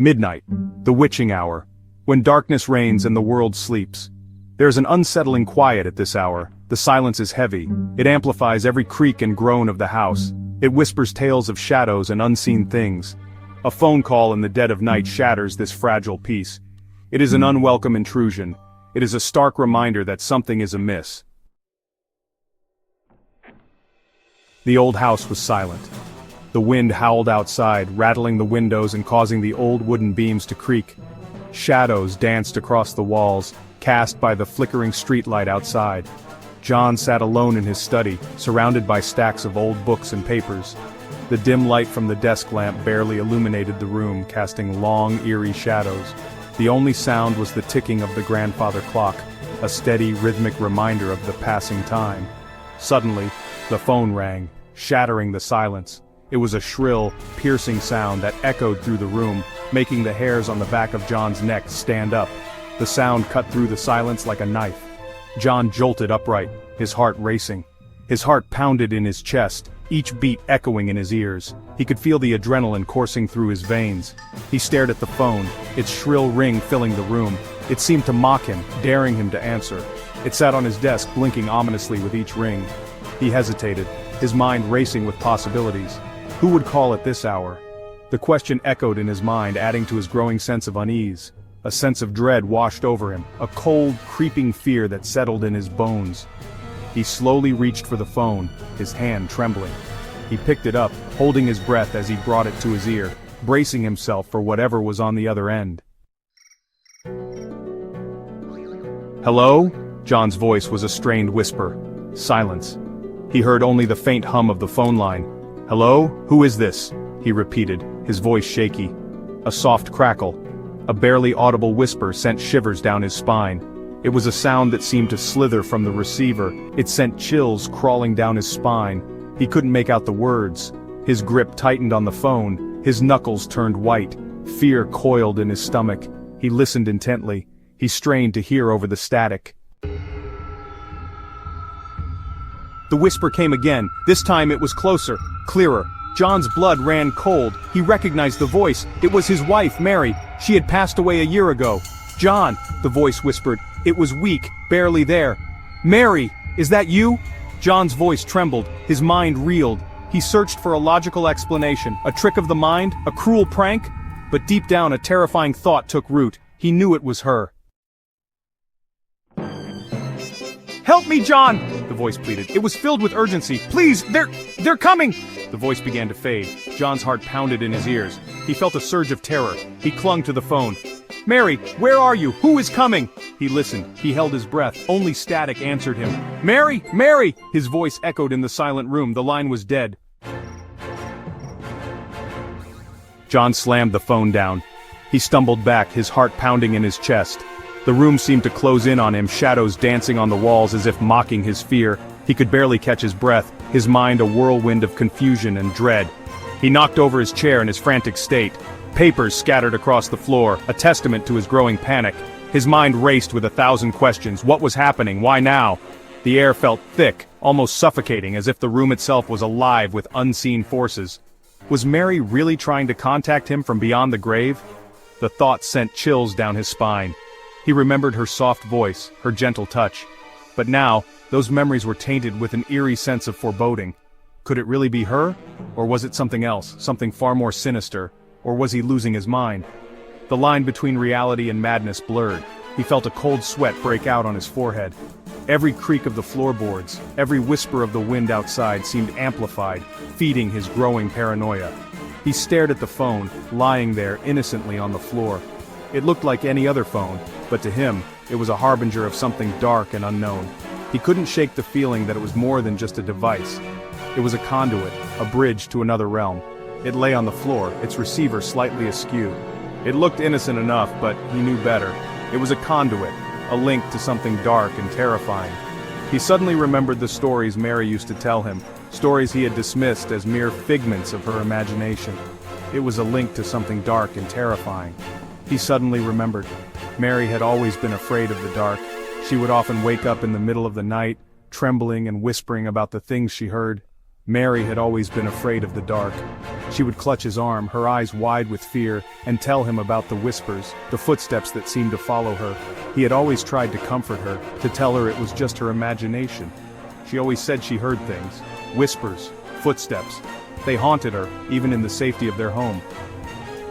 Midnight, the witching hour, when darkness reigns and the world sleeps. There is an unsettling quiet at this hour. The silence is heavy. It amplifies every creak and groan of the house. It whispers tales of shadows and unseen things. A phone call in the dead of night shatters this fragile peace. It is an unwelcome intrusion. It is a stark reminder that something is amiss. The old house was silent. The wind howled outside, rattling the windows and causing the old wooden beams to creak. Shadows danced across the walls, cast by the flickering streetlight outside. John sat alone in his study, surrounded by stacks of old books and papers. The dim light from the desk lamp barely illuminated the room, casting long, eerie shadows. The only sound was the ticking of the grandfather clock, a steady, rhythmic reminder of the passing time. Suddenly, the phone rang, shattering the silence. It was a shrill, piercing sound that echoed through the room, making the hairs on the back of John's neck stand up. The sound cut through the silence like a knife. John jolted upright, his heart racing. His heart pounded in his chest, each beat echoing in his ears. He could feel the adrenaline coursing through his veins. He stared at the phone, its shrill ring filling the room. It seemed to mock him, daring him to answer. It sat on his desk, blinking ominously with each ring. He hesitated, his mind racing with possibilities. Who would call at this hour? The question echoed in his mind, adding to his growing sense of unease. A sense of dread washed over him, a cold, creeping fear that settled in his bones. He slowly reached for the phone, his hand trembling. He picked it up, holding his breath as he brought it to his ear, bracing himself for whatever was on the other end. "Hello?" John's voice was a strained whisper. Silence. He heard only the faint hum of the phone line. "Hello? Who is this?" he repeated, his voice shaky. A soft crackle. A barely audible whisper sent shivers down his spine. It was a sound that seemed to slither from the receiver. It sent chills crawling down his spine. He couldn't make out the words. His grip tightened on the phone. His knuckles turned white. Fear coiled in his stomach. He listened intently. He strained to hear over the static. The whisper came again. This time it was closer, clearer. John's blood ran cold. He recognized the voice. It was his wife, Mary. She had passed away a year ago. "John," the voice whispered. It was weak, barely there. "Mary, is that you?" John's voice trembled. His mind reeled. He searched for a logical explanation, a trick of the mind, a cruel prank. But deep down a terrifying thought took root. He knew it was her. "Help me, John!" the voice pleaded. It was filled with urgency. "Please, they're coming!" The voice began to fade. John's heart pounded in his ears. He felt a surge of terror. He clung to the phone. "Mary, where are you? Who is coming?" He listened. He held his breath. Only static answered him. "Mary! Mary!" His voice echoed in the silent room. The line was dead. John slammed the phone down. He stumbled back, his heart pounding in his chest. The room seemed to close in on him, shadows dancing on the walls as if mocking his fear. He could barely catch his breath, his mind a whirlwind of confusion and dread. He knocked over his chair in his frantic state. Papers scattered across the floor, a testament to his growing panic. His mind raced with 1,000 questions. What was happening? Why now? The air felt thick, almost suffocating, as if the room itself was alive with unseen forces. Was Mary really trying to contact him from beyond the grave? The thought sent chills down his spine. He remembered her soft voice, her gentle touch. But now, those memories were tainted with an eerie sense of foreboding. Could it really be her? Or was it something else, something far more sinister? Or was he losing his mind? The line between reality and madness blurred. He felt a cold sweat break out on his forehead. Every creak of the floorboards, every whisper of the wind outside seemed amplified, feeding his growing paranoia. He stared at the phone, lying there innocently on the floor. It looked like any other phone, but to him, it was a harbinger of something dark and unknown. He couldn't shake the feeling that it was more than just a device. It was a conduit, a bridge to another realm. It lay on the floor, its receiver slightly askew. It looked innocent enough, but he knew better. It was a conduit, a link to something dark and terrifying. He suddenly remembered the stories Mary used to tell him, stories he had dismissed as mere figments of her imagination. It was a link to something dark and terrifying. He suddenly remembered. Mary had always been afraid of the dark. She would often wake up in the middle of the night, trembling and whispering about the things she heard. Mary had always been afraid of the dark. She would clutch his arm, her eyes wide with fear, and tell him about the whispers, the footsteps that seemed to follow her. He had always tried to comfort her, to tell her it was just her imagination. She always said she heard things. Whispers, footsteps. They haunted her, even in the safety of their home.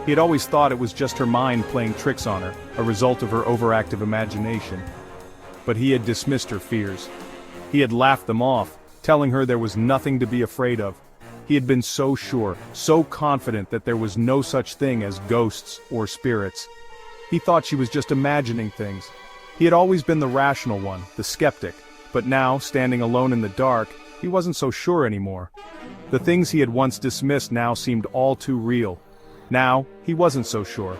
He had always thought it was just her mind playing tricks on her, a result of her overactive imagination. But he had dismissed her fears. He had laughed them off, telling her there was nothing to be afraid of. He had been so sure, so confident that there was no such thing as ghosts or spirits. He thought she was just imagining things. He had always been the rational one, the skeptic, but now, standing alone in the dark, he wasn't so sure anymore. The things he had once dismissed now seemed all too real. Now, he wasn't so sure.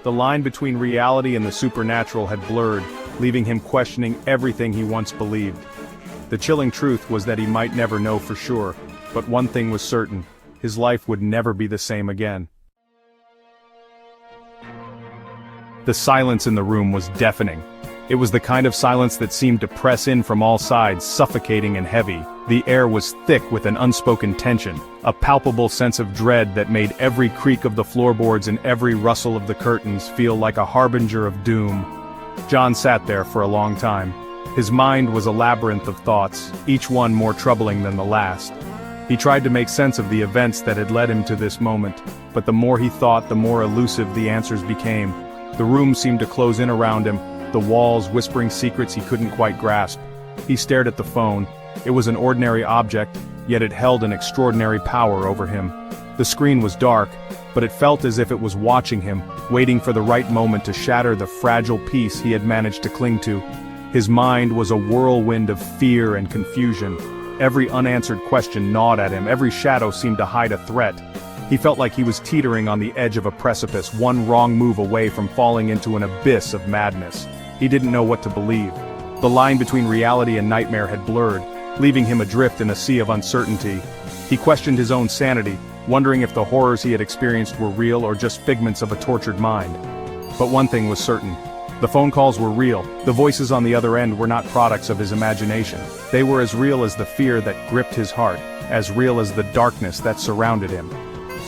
The line between reality and the supernatural had blurred, leaving him questioning everything he once believed. The chilling truth was that he might never know for sure, but one thing was certain: his life would never be the same again. The silence in the room was deafening. It was the kind of silence that seemed to press in from all sides, suffocating and heavy. The air was thick with an unspoken tension, a palpable sense of dread that made every creak of the floorboards and every rustle of the curtains feel like a harbinger of doom. John sat there for a long time. His mind was a labyrinth of thoughts, each one more troubling than the last. He tried to make sense of the events that had led him to this moment, but the more he thought, the more elusive the answers became. The room seemed to close in around him, the walls whispering secrets he couldn't quite grasp. He stared at the phone. It was an ordinary object, yet it held an extraordinary power over him. The screen was dark, but it felt as if it was watching him, waiting for the right moment to shatter the fragile piece he had managed to cling to. His mind was a whirlwind of fear and confusion. Every unanswered question gnawed at him, every shadow seemed to hide a threat. He felt like he was teetering on the edge of a precipice, one wrong move away from falling into an abyss of madness. He didn't know what to believe. The line between reality and nightmare had blurred, leaving him adrift in a sea of uncertainty. He questioned his own sanity, wondering if the horrors he had experienced were real or just figments of a tortured mind. But one thing was certain. The phone calls were real. The voices on the other end were not products of his imagination. They were as real as the fear that gripped his heart, as real as the darkness that surrounded him.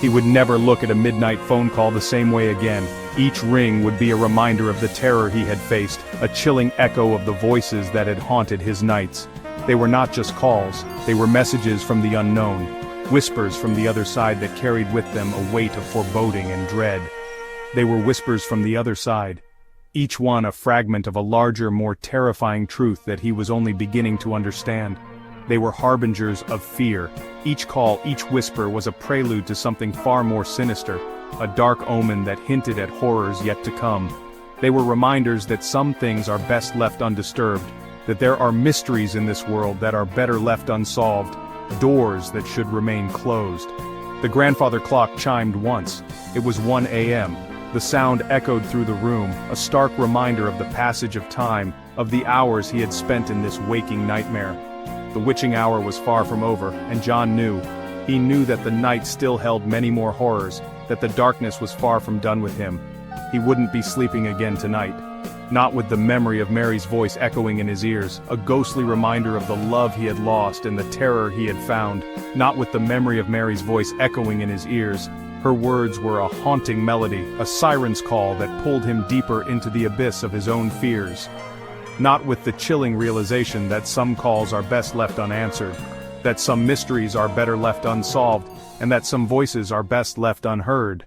He would never look at a midnight phone call the same way again. Each ring would be a reminder of the terror he had faced, a chilling echo of the voices that had haunted his nights. They were not just calls, they were messages from the unknown, whispers from the other side that carried with them a weight of foreboding and dread. They were whispers from the other side, each one a fragment of a larger, more terrifying truth that he was only beginning to understand. They were harbingers of fear. Each call, each whisper was a prelude to something far more sinister, a dark omen that hinted at horrors yet to come. They were reminders that some things are best left undisturbed, that there are mysteries in this world that are better left unsolved, doors that should remain closed. The grandfather clock chimed once. It was 1 a.m. The sound echoed through the room, a stark reminder of the passage of time, of the hours he had spent in this waking nightmare. The witching hour was far from over, and John knew. He knew that the night still held many more horrors, that the darkness was far from done with him. He wouldn't be sleeping again tonight. Not with the memory of Mary's voice echoing in his ears, a ghostly reminder of the love he had lost and the terror he had found. Not with the memory of Mary's voice echoing in his ears. Her words were a haunting melody, a siren's call that pulled him deeper into the abyss of his own fears. Not with the chilling realization that some calls are best left unanswered, that some mysteries are better left unsolved, and that some voices are best left unheard.